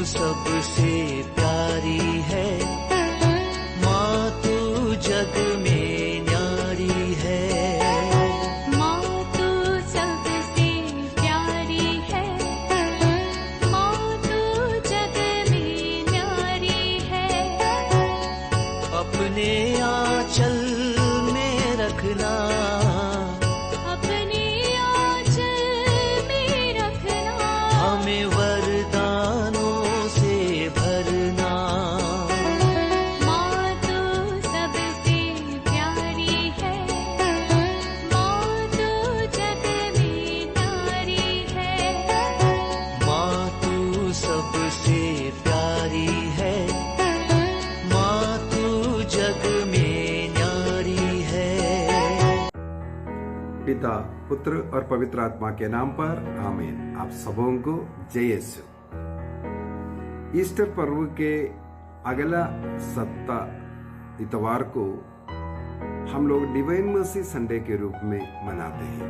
सबसे प्यारी है, माँ तू जग में न्यारी है। माँ तू सबसे प्यारी है, माँ तू जग में न्यारी है। अपने आंचल में रखना, अपने आंचल में रखना। हमें वरदानों से भरना। माँ तू सबसे प्यारी है, माँ तू जग में न्यारी है। माँ तू सबसे प्यारी है, माँ तू जग में न्यारी है। पिता, पुत्र और पवित्र आत्मा के नाम पर आमीन। आप सबों को जय यीशु। ईस्टर पर्व के अगला सप्ताह इतवार को हम लोग डिवाइन मर्सी संडे के रूप में मनाते हैं।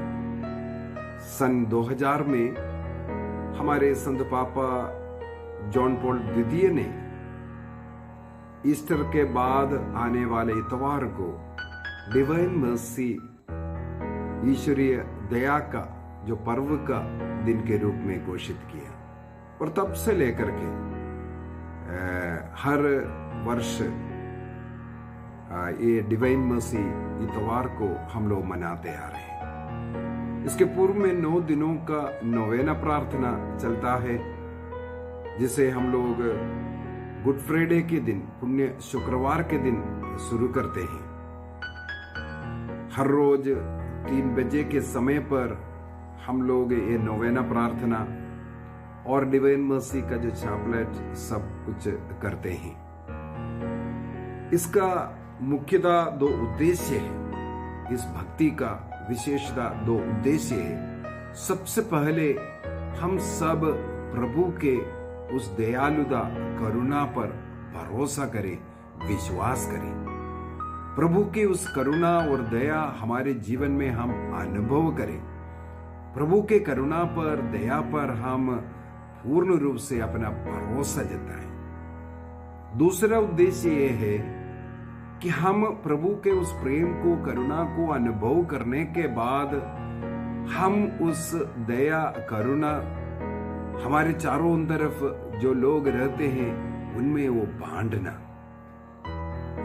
सन 2000 में हमारे संत पापा जॉन पॉल द्वितीय ने ईस्टर के बाद आने वाले इतवार को डिवाइन मर्सी, ईश्वरीय दया का जो पर्व का दिन के रूप में घोषित किया, और तब से लेकर के हर वर्ष ये डिवाइन मर्सी इतवार को हम लोग मनाते आ रहे हैं। इसके पूर्व में 9 दिनों का नोवेना प्रार्थना चलता है, जिसे हम लोग गुड फ्राइडे के दिन, पुण्य शुक्रवार के दिन शुरू करते हैं। हर रोज 3 बजे के समय पर हम लोग ये नोवेना प्रार्थना और डिवाइन मर्सी का जो चैपलेट सब कुछ करते हैं। इसका मुख्यतः 2 उद्देश्य है। इस भक्ति का विशेषता 2 उद्देश्य है। सबसे पहले हम सब प्रभु के उस दयालुता करुणा पर भरोसा करें, विश्वास करें। प्रभु की उस करुणा और दया हमारे जीवन में हम अनुभव करें। प्रभु के करुणा पर, दया पर हम पूर्ण रूप से अपना भरोसा जताएं। दूसरा उद्देश्य यह है कि हम प्रभु के उस प्रेम को, करुणा को अनुभव करने के बाद हम उस दया, करुणा हमारे चारों तरफ जो लोग रहते हैं उनमें वो बांटना।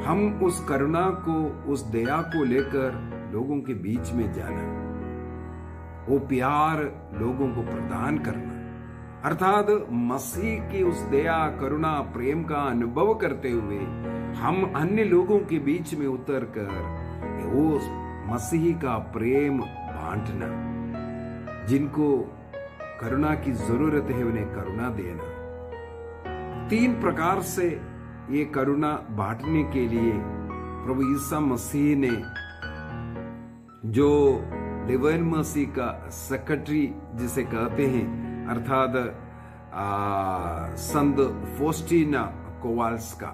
हम उस करुणा को, उस दया को लेकर लोगों के बीच में जाना, वो प्यार लोगों को प्रदान करना, अर्थात मसीह की उस दया, करुणा, प्रेम का अनुभव करते हुए हम अन्य लोगों के बीच में उतरकर वो मसीह का प्रेम बांटना। जिनको करुणा की जरूरत है उन्हें करुणा देना। 3 प्रकार से ये करुणा बांटने के लिए प्रभु यीशु मसीह ने जो डिवाइन मर्सी का सेक्रेटरी जिसे कहते हैं, अर्थात संत फॉस्टीना कोवाल्स्का,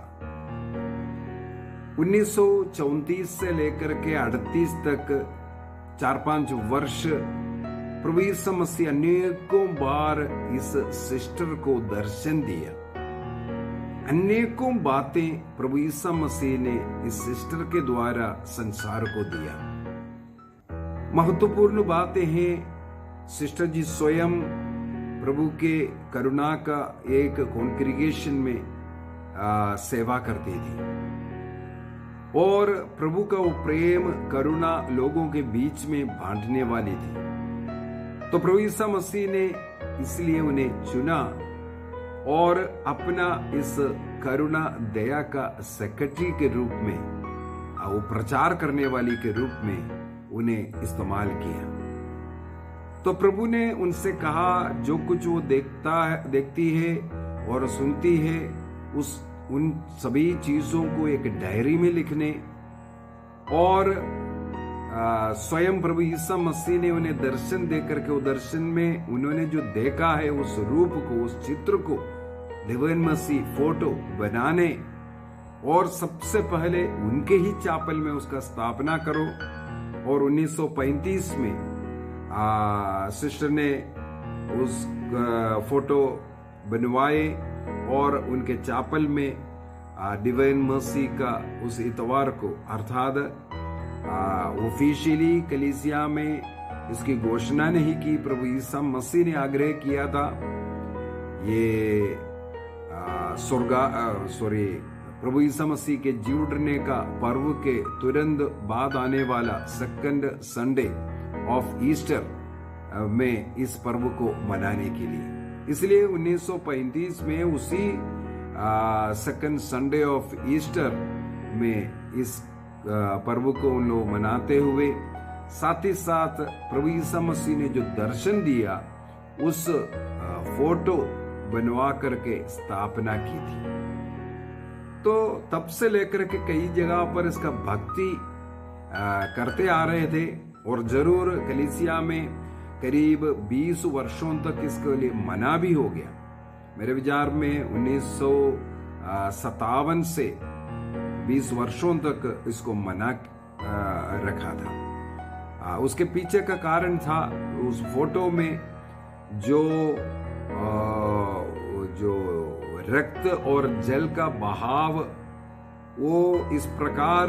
1934 से लेकर के 38 तक 4-5 वर्ष प्रभु यीशु मसीह अनेकों बार इस सिस्टर को दर्शन दिया। अनेकों बातें प्रभु यीशु मसीह ने इस सिस्टर के द्वारा संसार को दिया। महत्वपूर्ण बातें हैं, सिस्टर जी स्वयं प्रभु के करुणा का एक कॉन्ग्रीगेशन में सेवा करती थी और प्रभु का वो प्रेम, करुणा लोगों के बीच में बांटने वाली थी। तो प्रभु यीशु मसीह ने इसलिए उन्हें चुना और अपना इस करुणा, दया का सेक्रेटरी के रूप में, वो प्रचार करने वाली के रूप में उन्हें इस्तेमाल किया। तो प्रभु ने उनसे कहा, जो कुछ वो देखती है और सुनती है, उन सभी चीजों को एक डायरी में लिखने, और स्वयं प्रभु यीशु मसीह ने उन्हें दर्शन देकर के वो दर्शन में उन्होंने जो देखा है उस रूप को, उस चित्र को डिवाइन मसीह फोटो बनाने और सबसे पहले उनके ही चैपल में उसका स्थापना करो। और 1935 में सिस्टर ने उस फोटो बनवाए और उनके चैपल में डिवाइन मर्सी का उस इतवार को अर्थात ऑफिशियली कलीसिया में इसकी घोषणा नहीं की, प्रभु ईसा मसीह ने आग्रह किया था। ये प्रभु ईसा मसीह के जी उठने का पर्व के तुरंत बाद आने वाला सेकंड संडे ऑफ ईस्टर में इस पर्व को मनाने के लिए, इसलिए 1935 में उसी सेकंड संडे ऑफ ईस्टर में इस पर्व को उन लोग मनाते हुए साथ ही साथ प्रभु यीशु मसीह ने जो दर्शन दिया उस फोटो बनवा करके स्थापना की थी। तो तब से लेकर के कई जगह पर इसका भक्ति करते आ रहे थे और जरूर कलीसिया में करीब 20 वर्षों तक इसके लिए मना भी हो गया। मेरे विचार में 1957 से 20 वर्षों तक इसको मना रखा था। उसके पीछे का कारण था उस फोटो में जो रक्त और जल का बहाव वो इस प्रकार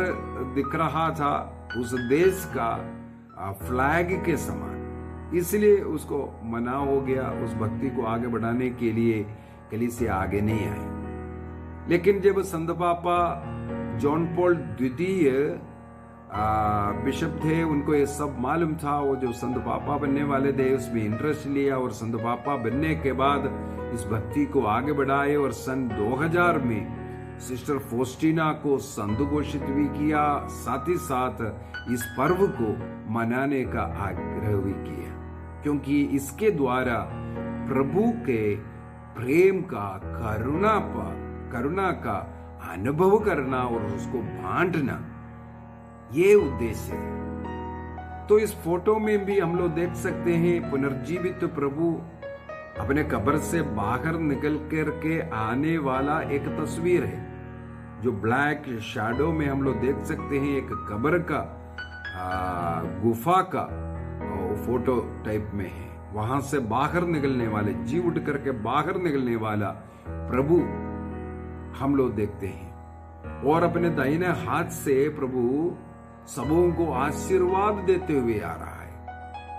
दिख रहा था उस देश का फ्लैग के समान, इसलिए उसको मना हो गया। उस भक्ति को आगे बढ़ाने के लिए कलीसिया आगे नहीं आई। लेकिन जब संत पापा जॉन पॉल द्वितीय बिशप थे, उनको ये सब मालूम था, वो जो संत पापा बनने वाले थे उसमें इंटरेस्ट लिया और संत पापा बनने के बाद इस भक्ति को आगे बढ़ाए और सन 2000 में सिस्टर फोस्टीना को संत घोषित भी किया, साथ ही साथ इस पर्व को मनाने का आग्रह भी किया, क्योंकि इसके द्वारा प्रभु के प्रेम का करुणा का अनुभव करना और उसको बांटना, ये उद्देश्य है। तो इस फोटो में भी हम लोग देख सकते हैं पुनर्जीवित प्रभु अपने कब्र से बाहर निकल करके आने वाला एक तस्वीर है, जो ब्लैक शैडो में हम लोग देख सकते हैं। एक कब्र का गुफा का फोटो टाइप में है, वहां से बाहर निकलने वाले, जी उठ करके बाहर निकलने वाला प्रभु हम लोग देखते हैं। और अपने दाहिने हाथ से प्रभु सबों को आशीर्वाद देते हुए आ रहा है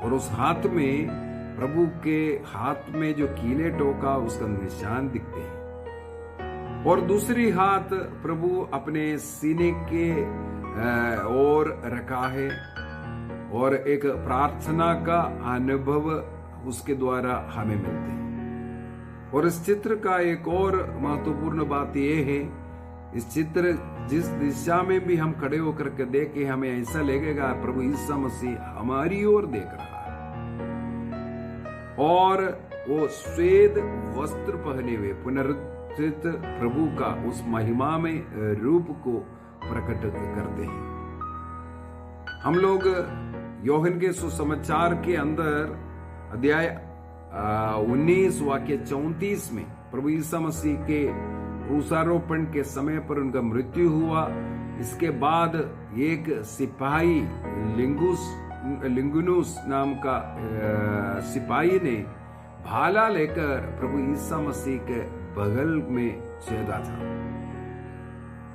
और उस हाथ में, प्रभु के हाथ में जो कीले टोका उसका निशान दिखते हैं। और दूसरी हाथ प्रभु अपने सीने के ओर रखा है और एक प्रार्थना का अनुभव उसके द्वारा हमें मिलते हैं। और इस चित्र का एक और महत्वपूर्ण बात यह है, इस चित्र जिस दिशा में भी हम खड़े होकर के देखें, हमें ऐसा लगेगा प्रभु यीशु मसीह हमारी ओर देख रहा है और वो श्वेत वस्त्र पहने हुए पुनरुत्थित प्रभु का उस महिमा में रूप को प्रकट करते हैं। हम लोग यूहन्ना के सुसमाचार के अंदर अध्याय 19 वाक्य 34 में प्रभु यीशु मसीह के क्रूसारोपण के समय पर उनका मृत्यु हुआ। इसके बाद एक सिपाही लिंगुनुस नाम का सिपाही ने भाला लेकर प्रभु यीशु मसीह के बगल में छेदा था।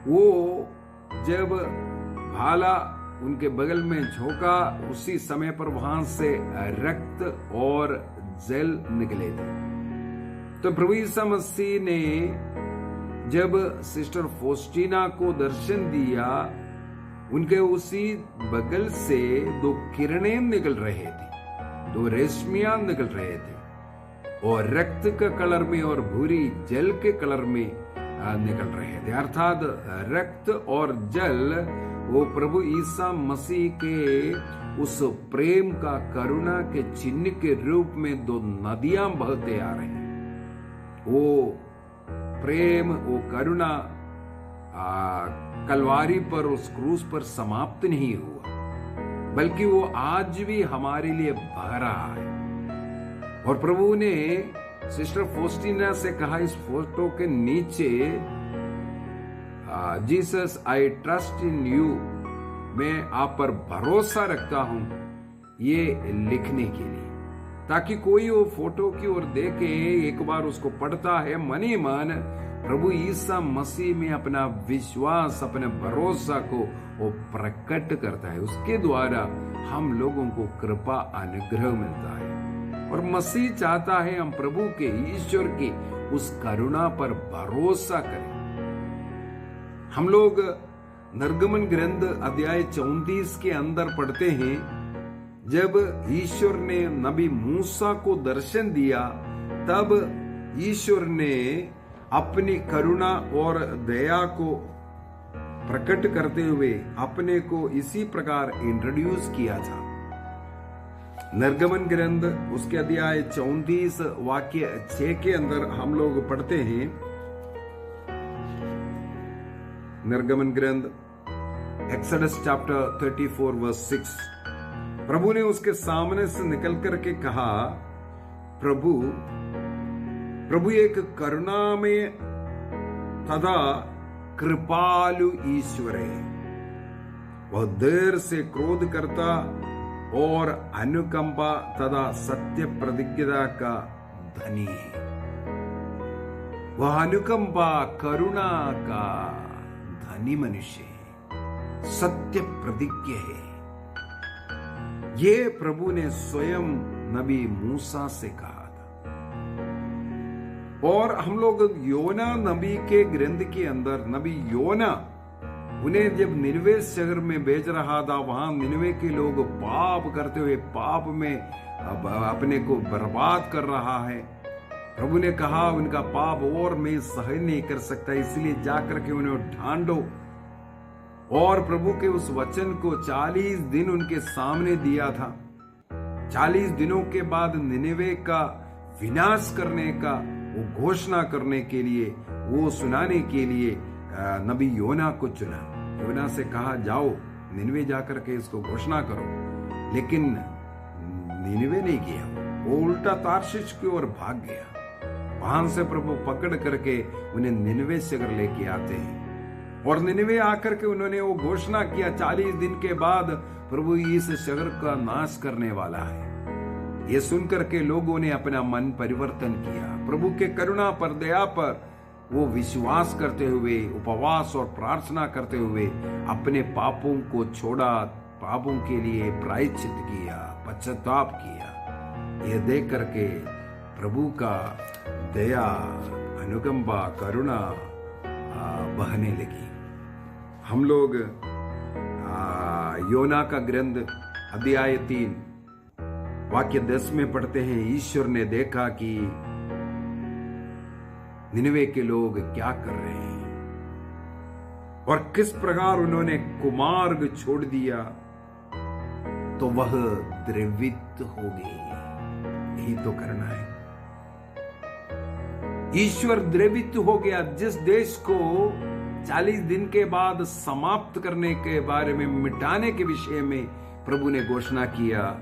वो जब भाला उनके बगल में झोंका, उसी समय पर वहां से रक्त और जल निकले थे। तो प्रभु यीशु मसीह ने जब सिस्टर फोस्टीना को दर्शन दिया, उनके उसी बगल से दो किरणें निकल रहे थे, दो रेशमियां निकल रहे थे और रक्त के कलर में और भूरी जल के कलर में निकल रहे थे। अर्थात रक्त और जल वो प्रभु यीशु मसीह के उस प्रेम का, करुणा के चिन्ह के रूप में दो नदियां बहते आ रहे हैं। वो प्रेम, वो करुणा कलवारी पर, उस क्रूस पर समाप्त नहीं हुआ, बल्कि वो आज भी हमारे लिए बह रहा है। और प्रभु ने सिस्टर फोस्टीना से कहा, इस फोटो के नीचे Jesus I trust in you, मैं आप पर भरोसा रखता हूं, ये लिखने के लिए, ताकि कोई वो फोटो की ओर देखे, एक बार उसको पढ़ता है, मन ही मन प्रभु ईसा मसीह में अपना विश्वास, अपने भरोसा को वो प्रकट करता है। उसके द्वारा हम लोगों को कृपा अनुग्रह मिलता है। और मसीह चाहता है हम प्रभु के, ईश्वर की उस करुणा पर भरोसा करें। हम लोग निर्गमन ग्रंथ अध्याय 34 के अंदर पढ़ते हैं, जब ईश्वर ने नबी मूसा को दर्शन दिया, तब ईश्वर ने अपनी करुणा और दया को प्रकट करते हुए अपने को इसी प्रकार इंट्रोड्यूस किया था। निर्गमन ग्रंथ उसके अध्याय 34 वाक्य 6 के अंदर हम लोग पढ़ते हैं, निर्गमन ग्रंथ एक्सोडस चैप्टर 34 वर्स 6, प्रभु ने उसके सामने से निकल करके कहा, प्रभु एक करुणामय तथा कृपालु ईश्वर है। वह देर से क्रोध करता और अनुकंपा तथा सत्य प्रतिज्ञा का धनी है। वह अनुकंपा करुणा का धनी मनुष्य है, सत्य प्रतिज्ञ है। ये प्रभु ने स्वयं नबी मूसा से कहा था। और हम लोग योना नबी के ग्रंथ के अंदर, नबी योना उन्हें जब निनवे शहर में भेज रहा था, वहां निनवे के लोग पाप करते हुए पाप में अपने को बर्बाद कर रहा है। प्रभु ने कहा उनका पाप और मैं सहन नहीं कर सकता, इसलिए जाकर के उन्हें ढांढो। और प्रभु के उस वचन को 40 दिन उनके सामने दिया था। 40 दिनों के बाद निनवे का विनाश करने का वो घोषणा करने के लिए, वो सुनाने के लिए नबी योना को चुना। योना से कहा जाओ निनवे जाकर के इसको घोषणा करो, लेकिन निनवे नहीं किया, वो उल्टा तार्शिश की ओर भाग गया। वहां से प्रभु पकड़ करके उन्हें निनवे शहर लेके आते हैं, और निनवे आकर के उन्होंने वो घोषणा किया 40 दिन के बाद प्रभु इस शहर का नाश करने वाला है। ये सुनकर के लोगों ने अपना मन परिवर्तन किया, प्रभु के करुणा पर, दया पर वो विश्वास करते हुए, उपवास और प्रार्थना करते हुए अपने पापों को छोड़ा, पापों के लिए प्रायश्चित किया, पश्चाताप किया। ये देख करके प्रभु का दया, अनुकंपा, करुणा बहने लगी। हम लोग योना का ग्रंथ अध्याय 3 वाक्य 10 में पढ़ते हैं, ईश्वर ने देखा कि निनवे के लोग क्या कर रहे हैं और किस प्रकार उन्होंने कुमार्ग छोड़ दिया, तो वह द्रवित हो गई। यही तो करना है। ईश्वर द्रवित हो गया। जिस देश को 40 दिन के बाद समाप्त करने के बारे में, मिटाने के विषय में प्रभु ने घोषणा किया,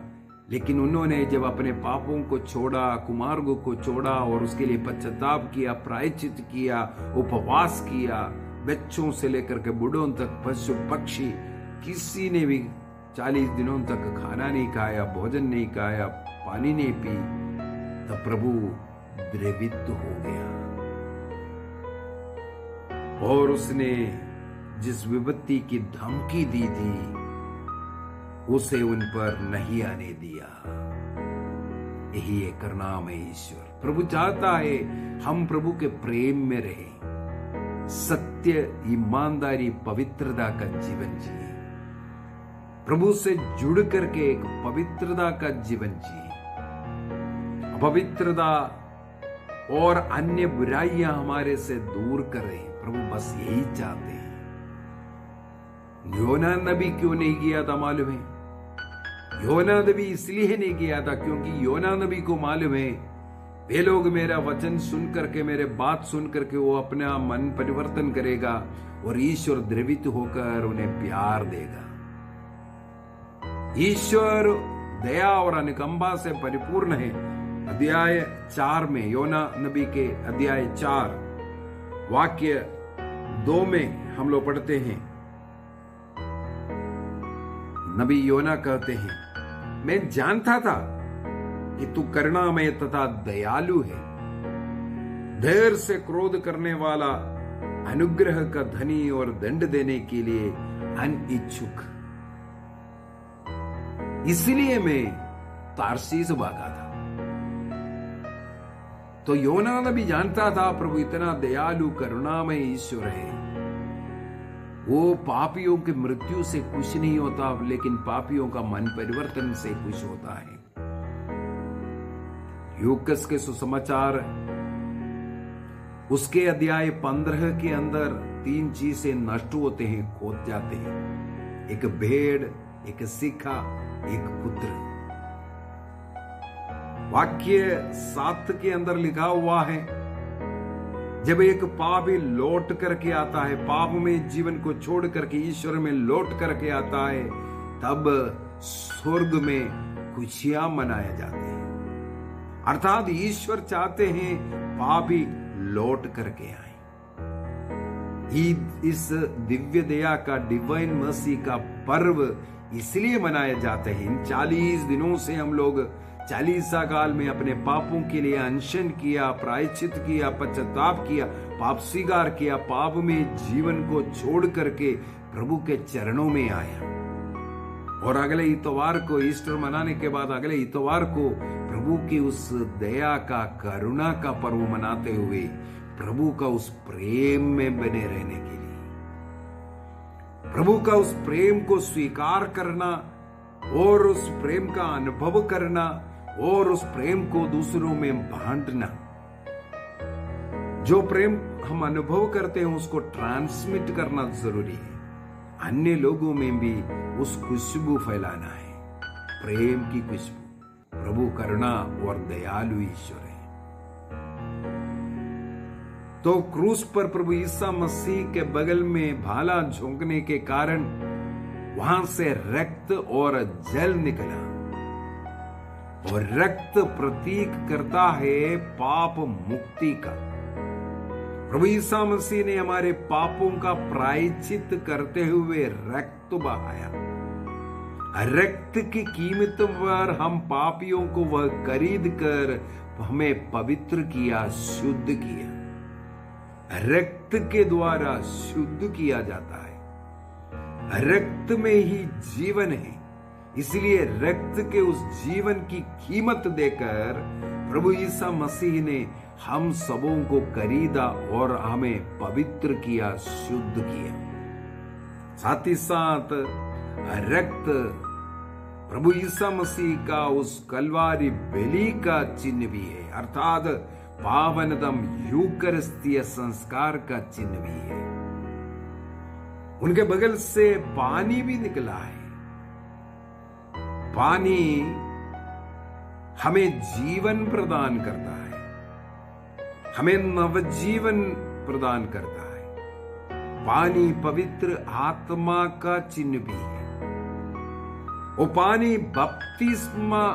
लेकिन उन्होंने जब अपने पापों को छोड़ा, कुमार्गों को छोड़ा और उसके लिए पश्चाताप किया, प्रायश्चित किया, उपवास किया, बच्चों से लेकर के बूढ़ों तक, पशु पक्षी, किसी ने भी 40 दिनों तक खाना नहीं खाया, भोजन नहीं खाया, पानी नहीं पी, तब प्रभु द्रवित हो गया। और उसने जिस विपत्ति की धमकी दी थी उसे उन पर नहीं आने दिया। यही एक नाम है ईश्वर। प्रभु चाहता है हम प्रभु के प्रेम में रहें, सत्य, ईमानदारी, पवित्रता का जीवन जिए, प्रभु से जुड़ करके एक पवित्रता का जीवन जिए। पवित्रता और अन्य बुराइयां हमारे से दूर करें, प्रभु बस यही चाहते हैं। योना नबी क्यों नहीं किया था मालूम है? योना नबी इसलिए नहीं किया था क्योंकि योना नबी को मालूम है वे लोग मेरा वचन सुन करके, मेरे बात सुन करके वो अपना मन परिवर्तन करेगा और ईश्वर द्रवित होकर उन्हें प्यार देगा। ईश्वर दया और अनुकंपा से परिपूर्ण है। अध्याय 4 में, योना नबी के अध्याय 4 वाक्य 2 में हम लोग पढ़ते हैं, नबी योना कहते हैं, मैं जानता था कि तू करुणामय तथा दयालु है, धैर्य से क्रोध करने वाला, अनुग्रह का धनी और दंड देने के लिए अनिच्छुक। इसलिए मैं तारसीस भागा था। तो योना भी जानता था प्रभु इतना दयालु करुणामय ईश्वर है, वो पापियों की मृत्यु से खुश नहीं होता, लेकिन पापियों का मन परिवर्तन से खुश होता है। यूकस के सुसमाचार उसके अध्याय 15 के अंदर 3 चीजें नष्ट होते हैं, खोद जाते हैं, एक भेड़, एक सिक्का, एक पुत्र। वाक्य 7 के अंदर लिखा हुआ है, जब एक पापी लौट करके आता है, पाप में जीवन को छोड़ करके ईश्वर में लौट करके आता है, तब स्वर्ग में खुशियां मनाए जाते हैं। अर्थात ईश्वर चाहते हैं पापी लौट करके आए। इस दिव्य दया का, डिवाइन मर्सी का पर्व इसलिए मनाए जाते हैं। इन 40 दिनों से हम लोग 40 काल में अपने पापों के लिए अनशन किया, प्रायश्चित किया, पश्चाताप किया, पाप स्वीकार किया, पाप में जीवन को छोड़ करके प्रभु के चरणों में आया। और अगले इतवार को, ईस्टर मनाने के बाद अगले इतवार को प्रभु की उस दया का, करुणा का पर्व मनाते हुए प्रभु का उस प्रेम में बने रहने के लिए, प्रभु का उस प्रेम को स्वीकार करना और उस प्रेम का अनुभव करना और उस प्रेम को दूसरों में बांटना। जो प्रेम हम अनुभव करते हैं उसको ट्रांसमिट करना जरूरी है। अन्य लोगों में भी उस खुशबू फैलाना है, प्रेम की खुशबू। प्रभु करुणा और दयालु ईश्वर है। तो क्रूस पर प्रभु ईसा मसीह के बगल में भाला झोंकने के कारण वहां से रक्त और जल निकला, और रक्त प्रतीक करता है पाप मुक्ति का। प्रभु ईसा मसीह ने हमारे पापों का प्रायश्चित करते हुए रक्त बहाया। रक्त की कीमत पर हम पापियों को वह खरीद कर हमें पवित्र किया, शुद्ध किया। रक्त के द्वारा शुद्ध किया जाता है। रक्त में ही जीवन है, इसलिए रक्त के उस जीवन की कीमत देकर प्रभु ईसा मसीह ने हम सबों को खरीदा और हमें पवित्र किया, शुद्ध किया। साथ ही साथ रक्त प्रभु ईसा मसीह का उस कलवारी बलि का चिन्ह भी है, अर्थात पावनतम यूकरिस्तीय संस्कार का चिन्ह भी है। उनके बगल से पानी भी निकला है। पानी हमें जीवन प्रदान करता है, हमें नवजीवन प्रदान करता है। पानी पवित्र आत्मा का चिन्ह भी है। वो पानी बपतिस्मा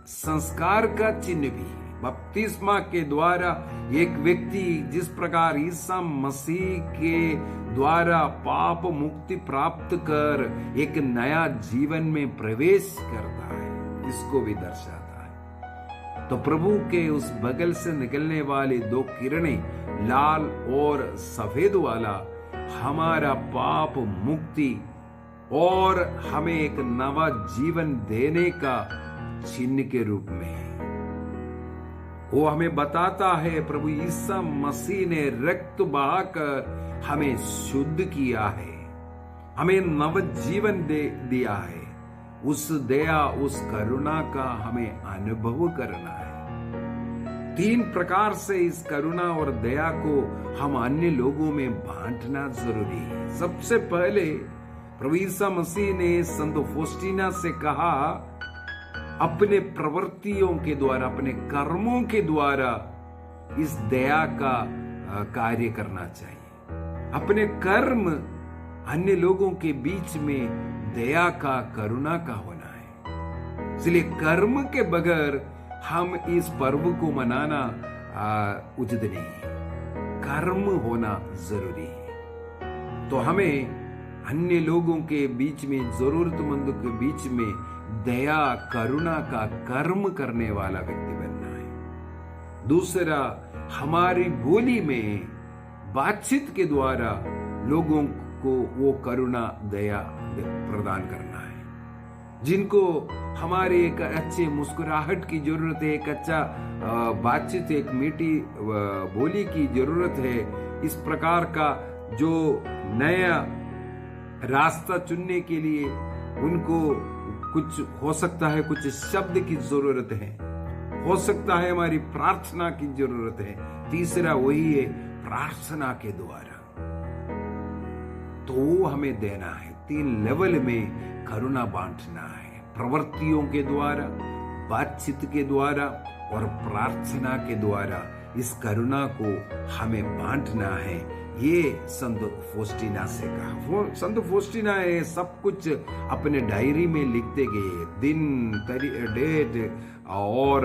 संस्कार का चिन्ह भी है। बपतिस्मा के द्वारा एक व्यक्ति जिस प्रकार ईसा मसीह के द्वारा पाप मुक्ति प्राप्त कर एक नया जीवन में प्रवेश करता है, इसको भी दर्शाता है। तो प्रभु के उस बगल से निकलने वाली 2 किरणें, लाल और सफेद वाला, हमारा पाप मुक्ति और हमें एक नवा जीवन देने का चिन्ह के रूप में है। वो हमें बताता है प्रभु ईसा मसीह ने रक्त बहाकर हमें शुद्ध किया है, हमें नव जीवन दिया है। उस दया, उस करुणा का हमें अनुभव करना है। 3 प्रकार से इस करुणा और दया को हम अन्य लोगों में बांटना जरूरी है। सबसे पहले प्रभु ईसा मसीह ने संत फौस्टीना से कहा, अपने प्रवृत्तियों के द्वारा, अपने कर्मों के द्वारा इस दया का कार्य करना चाहिए। अपने कर्म अन्य लोगों के बीच में दया का, करुणा का होना है। इसलिए कर्म के बगैर हम इस पर्व को मनाना उचित नहीं है। कर्म होना जरूरी है। तो हमें अन्य लोगों के बीच में, जरूरतमंदों के बीच में दया करुणा का कर्म करने वाला व्यक्ति बनना है। दूसरा, हमारी बोली में बातचीत के द्वारा लोगों को वो करुणा दया प्रदान करना है। जिनको हमारे एक अच्छे मुस्कुराहट की जरूरत है, एक अच्छा बातचीत, एक मीठी बोली की जरूरत है, इस प्रकार का जो नया रास्ता चुनने के लिए उनको कुछ हो सकता है, कुछ शब्द की जरूरत है, हो सकता है हमारी प्रार्थना की जरूरत है। तीसरा वही है, प्रार्थना के द्वारा तो हमें देना है। 3 लेवल में करुणा बांटना है, प्रवृत्तियों के द्वारा, बातचीत के द्वारा और प्रार्थना के द्वारा इस करुणा को हमें बांटना है। ये संत फोस्टिना से कहा। वो संत फोस्टिना है सब कुछ अपने डायरी में लिखते गए, दिन, डेट और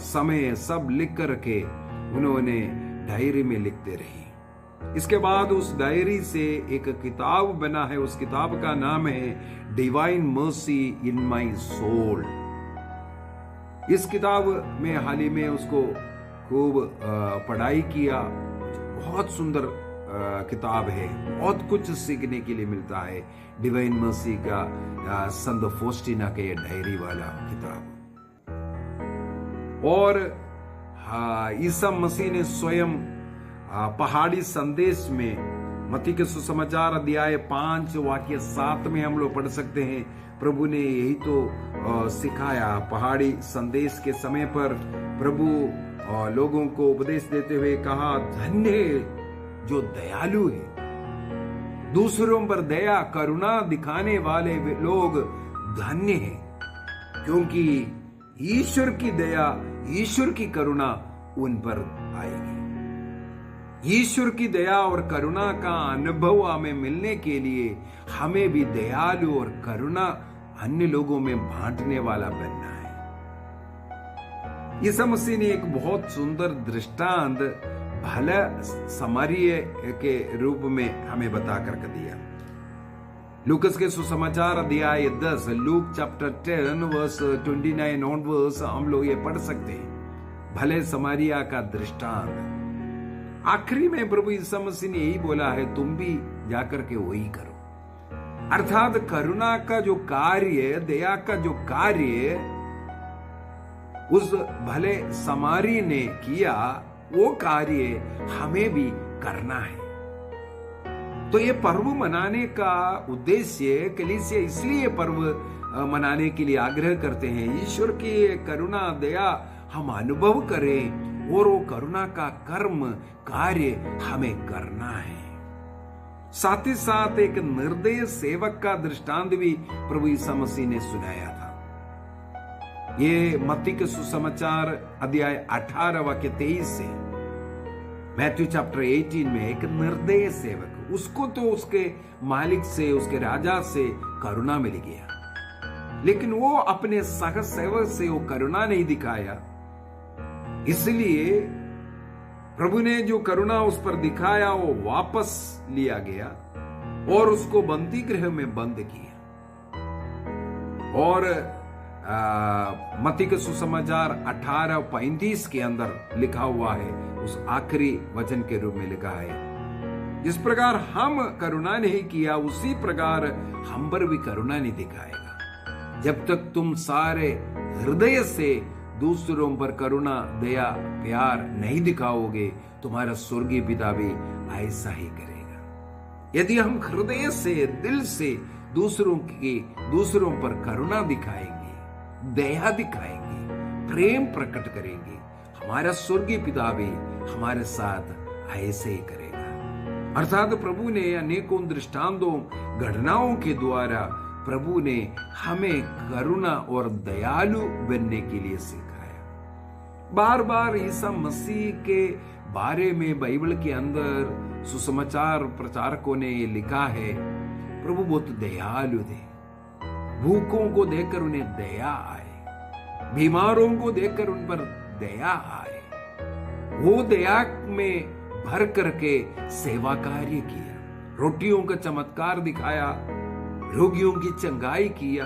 समय सब लिख करके उन्होंने डायरी में लिखते रहे। इसके बाद उस डायरी से एक किताब बना है, उस किताब का नाम है Divine Mercy in My Soul. इस किताब में हाल ही में उसको खूब पढ़ाई किया। बहुत सुंदर किताब है, बहुत कुछ सीखने के लिए मिलता है। डिवाइन मर्सी का संत फोस्टिना के डायरी वाला किताब। और ईसा मसीह ने स्वयं पहाड़ी संदेश में मत्ती के सुसमाचार अध्याय 5 वाक्य 7 में हम लोग पढ़ सकते हैं। प्रभु ने यही तो सिखाया। पहाड़ी संदेश के समय पर प्रभु लोगों को उपदेश देते हुए कहा, धन्य जो दयालु है, दूसरों पर दया करुणा दिखाने वाले लोग धन्य हैं, क्योंकि ईश्वर की दया, ईश्वर की करुणा उन पर आएगी। ईश्वर की दया और करुणा का अनुभव हमें मिलने के लिए हमें भी दयालु और करुणा अन्य लोगों में बांटने वाला बनना है। यीशु मसीह ने एक बहुत सुंदर दृष्टांत भला समारिय के रूप में हमें बता करके दिया। लूकस के सुसमाचार अध्याय 10, लूक चैप्टर 10 वर्स 29 ऑनवर्ड्स हम लोग ये पढ़ सकते हैं। भले समारिया का दृष्टांत। आखिरी में प्रभु यीशु मसीह ने यही बोला है, तुम भी जाकर के वही करो। अर्थात करुणा का जो कार्य, दया का जो कार्य उस भले समारी ने किया, वो कार्य हमें भी करना है। तो ये पर्व मनाने का उद्देश्य, कलीसिया इसलिए पर्व मनाने के लिए आग्रह करते हैं, ईश्वर की करुणा दया हम अनुभव करें और वो करुणा का कर्म कार्य हमें करना है। साथ ही साथ एक निर्दय सेवक का दृष्टांत भी प्रभु यीशु मसीह ने सुनाया था। ये मत्ती के सुसमाचार अध्याय 18 वाक्य 23 से, मैथ्यू चैप्टर 18 में एक निर्दय सेवक, उसको तो उसके मालिक से, उसके राजा से करुणा मिल गया, लेकिन वो अपने सह सेवक से वो करुणा नहीं दिखाया। इसलिए प्रभु ने जो करुणा उस पर दिखाया वो वापस लिया गया और उसको बंदी गृह में बंद किया। और मत्ती के सुसमाचार 18:35 के अंदर लिखा हुआ है, उस आखिरी वचन के रूप में लिखा है, जिस प्रकार हम करुणा नहीं किया उसी प्रकार हम पर भी करुणा नहीं दिखाएगा। जब तक तुम सारे हृदय से दूसरों पर करुणा दया प्यार नहीं दिखाओगे, तुम्हारा स्वर्गीय पिता भी ऐसा ही करेगा। यदि हम हृदय से, दिल से दूसरों पर करुणा दिखाएंगे, दया दिखाएंगे, प्रेम प्रकट करेंगे, हमारा स्वर्गीय पिता भी हमारे साथ ऐसे ही करेगा। अर्थात प्रभु ने अनेकों दृष्टांतों, घटनाओं के द्वारा प्रभु ने हमें करुणा और दयालु बनने के लिए सिखाया। बार बार ईसा मसीह के बारे में बाइबल के अंदर सुसमाचार प्रचारकों ने ये लिखा है, प्रभु बहुत दयालु थे। भूखों को देखकर उन्हें दया आए, बीमारों को देखकर उन पर दया आए। वो दया में भर करके सेवा कार्य किया, रोटियों का चमत्कार दिखाया, रोगियों की चंगाई किया,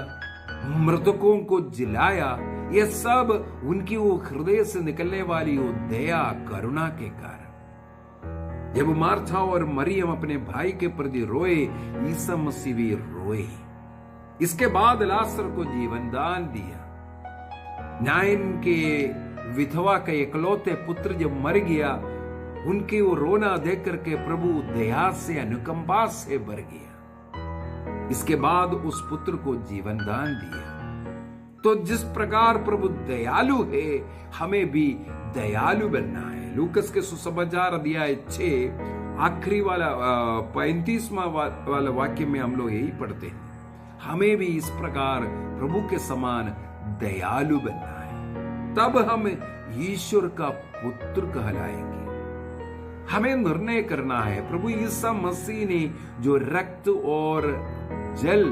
मृतकों को जिलाया, ये सब उनकी वो हृदय से निकलने वाली वो दया करुणा के कारण। जब मार्था और मरियम अपने भाई के प्रति रोए, ईसा मसीह भी रोए। इसके बाद लाजर को जीवन दान दिया। नाइन के विधवा का इकलौते पुत्र जब मर गया, उनके वो रोना देख करके प्रभु दया से अनुकंपा से भर गया। इसके बाद उस पुत्र को जीवन दान दिया। तो जिस प्रकार प्रभु दयालु है, हमें भी दयालु बनना है। लूकस के सुसमाचार अध्याय 6 आखिरी वाला 35वां वाला वाक्य में हम लोग यही पढ़ते हैं, हमें भी इस प्रकार प्रभु के समान दयालु बनना है, तब हम ईश्वर का पुत्र कहलाएंगे। हमें निर्णय करना है, प्रभु ईसा मसीह ने जो रक्त और जल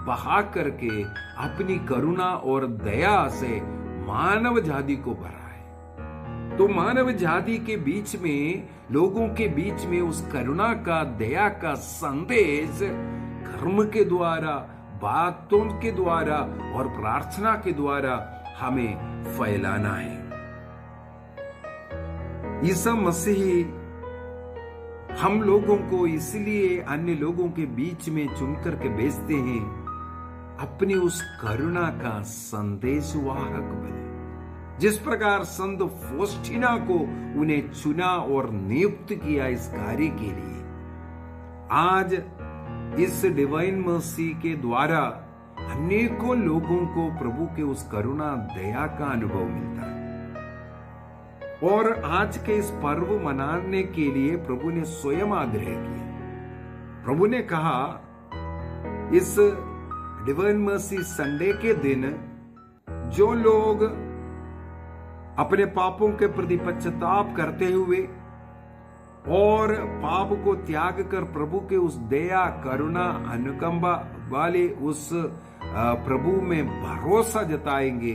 बहा करके अपनी करुणा और दया से मानव जाति को भरा है, तो मानव जाति के बीच में, लोगों के बीच में उस करुणा का, दया का संदेश कर्म के द्वारा, बातों के द्वारा और प्रार्थना के द्वारा हमें फैलाना है। ईसा मसीह हम लोगों को इसलिए अन्य लोगों के बीच में चुनकर के भेजते हैं, अपनी उस करुणा का संदेशवाहक बने। जिस प्रकार संत फोस्टिना को उन्हें चुना और नियुक्त किया इस कार्य के लिए, आज इस डिवाइन मर्सी के द्वारा अनेकों लोगों को प्रभु के उस करुणा दया का अनुभव मिलता है। और आज के इस पर्व मनाने के लिए प्रभु ने स्वयं आग्रह किया। प्रभु ने कहा, इस डिवाइन मर्सी संडे के दिन जो लोग अपने पापों के प्रति पश्चाताप करते हुए और पाप को त्याग कर प्रभु के उस दया करुणा अनुकंपा वाले उस प्रभु में भरोसा जताएंगे,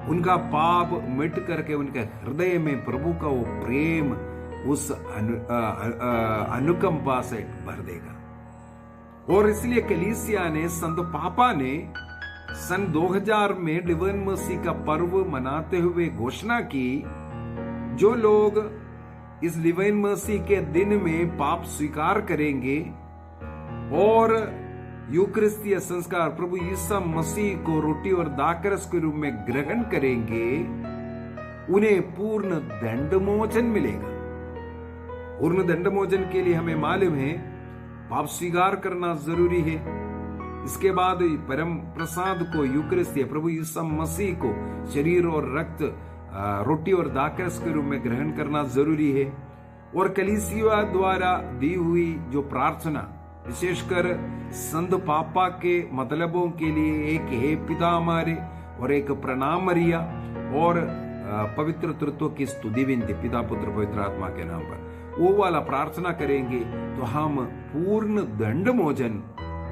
उनका पाप मिट करके उनके हृदय में प्रभु का वो प्रेम उस अनुकंपा से भर देगा। और इसलिए कलीसिया ने, संत पापा ने सन 2000 में डिवाइन मर्सी का पर्व मनाते हुए घोषणा की, जो लोग इस डिवाइन मर्सी के दिन में पाप स्वीकार करेंगे और यूकरिस्तीय संस्कार प्रभु ईसा मसीह को रोटी और दाखरस के रूप में ग्रहण करेंगे, उन्हें पूर्ण दंडमोचन मिलेगा। पूर्ण दंडमोचन के लिए हमें मालूम है पाप स्वीकार करना जरूरी है। इसके बाद परम प्रसाद को, यूकरिस्तीय प्रभु ईसा मसीह को शरीर और रक्त, रोटी और दाखरस के रूप में ग्रहण करना जरूरी है। और कलीसिया द्वारा दी हुई जो प्रार्थना, विशेषकर संत पापा के मतलबों के लिए एक हे पिता हमारे और एक प्रणाम मरिया और पवित्र तत्व की स्तुति विनती पिता पुत्र पवित्र आत्मा के नाम पर, वो वाला प्रार्थना करेंगे तो हम पूर्ण दंडमोचन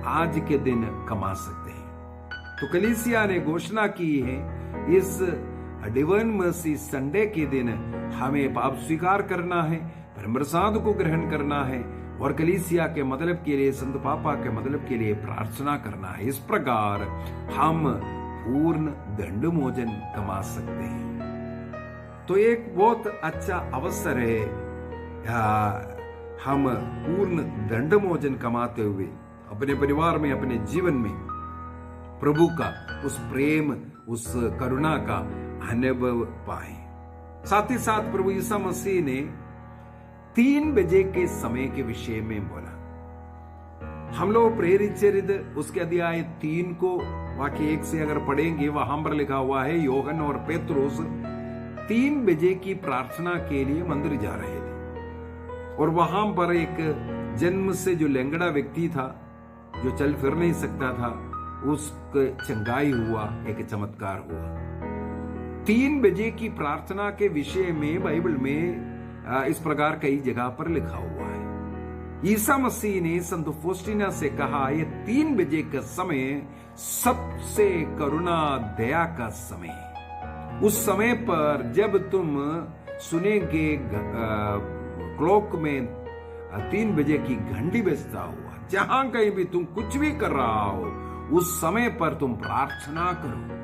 आज के दिन कमा सकते हैं। तो कलीसिया ने घोषणा की है, इस डिवाइन मर्सी संडे के दिन हमें पाप स्वीकार करना है, परम प्रसाद को ग्रहण करना है और कलीसिया के मतलब के लिए, संत पापा के मतलब के लिए प्रार्थना करना है। इस प्रकार हम पूर्ण दंडमोचन कमा सकते हैं। तो एक बहुत अच्छा अवसर है, हम पूर्ण दंडमोचन कमाते हुए अपने परिवार में, अपने जीवन में प्रभु का उस प्रेम, उस करुणा का अनुभव पाए। साथ ही साथ प्रभु ईसा मसीह ने 3 बजे के समय के विषय में बोला। हम लोग प्रेरित चरित्र उसके अध्याय 3 को वाक्य 1 से अगर पढ़ेंगे, वहां पर लिखा हुआ है, योहन और पेत्रोस 3 बजे की प्रार्थना के लिए मंदिर जा रहे थे और वहां पर एक जन्म से जो लंगड़ा व्यक्ति था, जो चल फिर नहीं सकता था, उसका चंगाई हुआ, एक चमत्कार हुआ। 3 बजे की प्रार्थना के विषय में बाइबल में इस प्रकार कई जगह पर लिखा हुआ है। ईसा मसीह ने संत फोस्टिना से कहा, ये 3 बजे का समय सबसे करुणा दया का समय है। उस समय पर जब तुम सुनेंगे क्लॉक में 3 बजे की घंटी बजता हुआ, जहां कहीं भी तुम कुछ भी कर रहा हो, उस समय पर तुम प्रार्थना करो।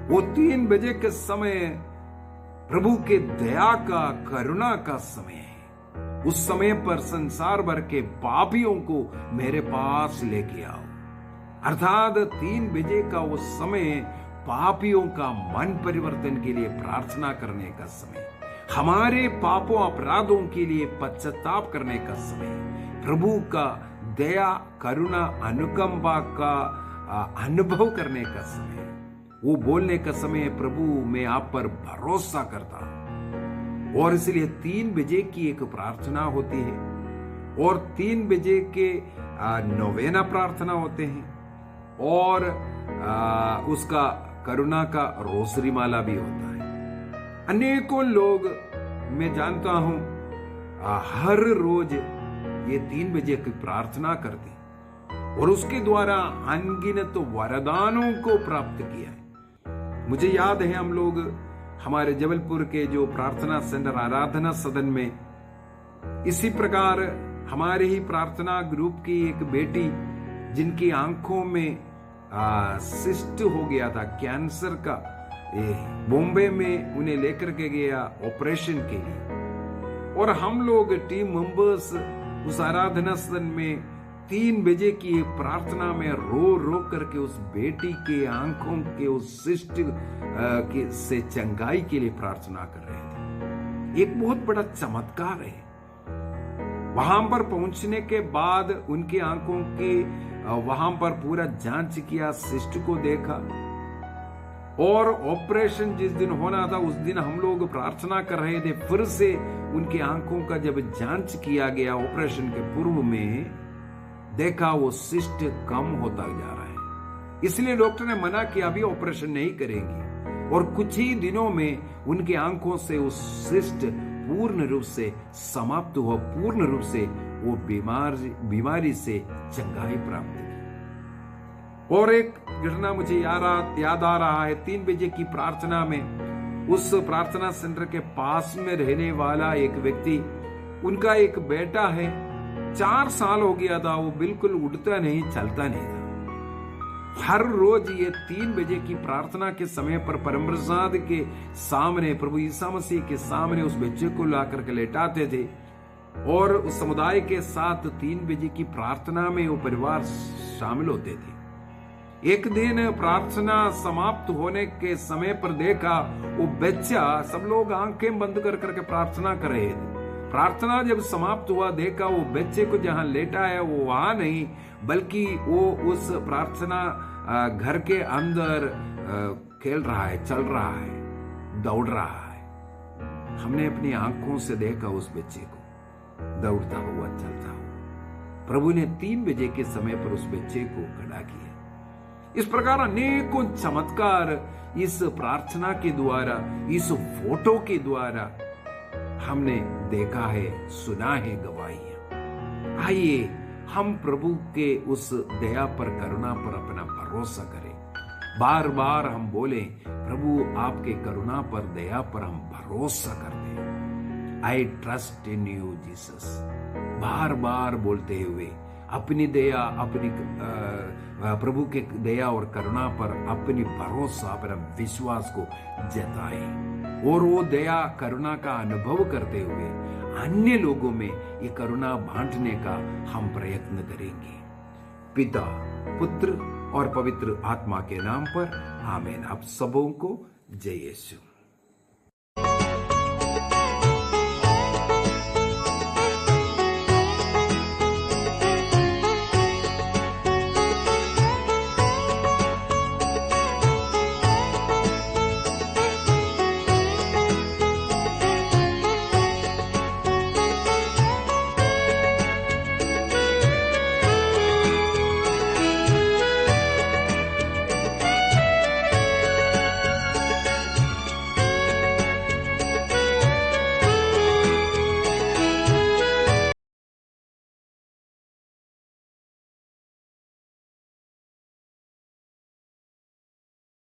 वो 3 बजे के समय प्रभु के दया का, करुणा का समय है। उस समय पर संसार भर के पापियों को मेरे पास लेके आओ। अर्थात 3 बजे का वो समय पापियों का मन परिवर्तन के लिए प्रार्थना करने का समय, हमारे पापों अपराधों के लिए पश्चाताप करने का समय, प्रभु का दया, करुणा, अनुकंपा का अनुभव करने का समय, वो बोलने का समय, प्रभु मैं आप पर भरोसा करता हूं। और इसलिए 3 बजे की एक प्रार्थना होती है और 3 बजे के नोवेना प्रार्थना होते हैं और उसका करुणा का रोसरी माला भी होता है। अनेकों लोग मैं जानता हूं हर रोज ये 3 बजे की प्रार्थना करते और उसके द्वारा अनगिनत वरदानों को प्राप्त किया है। मुझे याद है हम लोग हमारे जबलपुर के जो प्रार्थना सेंटर आराधना सदन में इसी प्रकार हमारे ही प्रार्थना ग्रुप की एक बेटी जिनकी आंखों में सिस्ट हो गया था, कैंसर का, बॉम्बे में उन्हें लेकर के गया ऑपरेशन के लिए और हम लोग टीम मेंबर्स उस आराधना सदन में 3 बजे की प्रार्थना में रो रो करके उस बेटी के आंखों के उस सिस्ट से चंगाई के लिए प्रार्थना कर रहे थे। एक बहुत बड़ा चमत्कार है। वहां पर पहुंचने के बाद उनकी आंखों के वहां पर पूरा जांच किया, सिस्ट को देखा और ऑपरेशन जिस दिन होना था उस दिन हम लोग प्रार्थना कर रहे थे। फिर से उनकी आंखों का जब जांच किया गया ऑपरेशन के पूर्व में, देखा वो सिस्ट कम होता जा रहा है। इसलिए डॉक्टर ने मना किया अभी ऑपरेशन नहीं करेंगे और कुछ ही दिनों में उनकी आंखों से उस सिस्ट पूर्ण रूप से समाप्त हुआ, पूर्ण रूप से वो बीमारी से चंगाई प्राप्त की। और एक घटना मुझे याद आ रहा है, 3 बजे की प्रार्थना में उस प्रार्थना सेंटर के पास में रहने वाला एक व्यक्ति, उनका एक बेटा है, 4 साल हो गया था, वो बिल्कुल उठता नहीं, चलता नहीं था। हर रोज ये 3 बजे की प्रार्थना के समय पर परम प्रसाद के सामने, प्रभु ईसा मसीह के सामने उस बच्चे को ला करके लेटाते थे और उस समुदाय के साथ 3 बजे की प्रार्थना में वो परिवार शामिल होते थे। एक दिन प्रार्थना समाप्त होने के समय पर देखा वो बच्चा, सब लोग आंखें बंद कर करके प्रार्थना कर रहे थे। प्रार्थना जब समाप्त हुआ, देखा वो बच्चे को जहां लेटा है वो वहां नहीं, बल्कि वो उस प्रार्थना घर के अंदर खेल रहा है, चल रहा है, दौड़ रहा है। हमने अपनी आंखों से देखा उस बच्चे को दौड़ता हुआ, चलता हुआ। प्रभु ने 3 बजे के समय पर उस बच्चे को खड़ा किया। इस प्रकार अनेकों चमत्कार इस प्रार्थना के द्वारा, इस फोटो के द्वारा हमने देखा है, सुना है, गवाही। आइए हम प्रभु के उस दया पर, करुणा पर अपना भरोसा करें। बार बार हम बोले, प्रभु आपके करुणा पर, दया पर हम भरोसा करते हैं। I trust in you Jesus. बार बार बोलते हुए अपनी दया, अपनी प्रभु के दया और करुणा पर अपनी भरोसा, अपना विश्वास को जताएं और वो दया, करुणा का अनुभव करते हुए अन्य लोगों में ये करुणा बांटने का हम प्रयत्न करेंगे। पिता, पुत्र और पवित्र आत्मा के नाम पर आमीन। आप सबों को जय यीशु।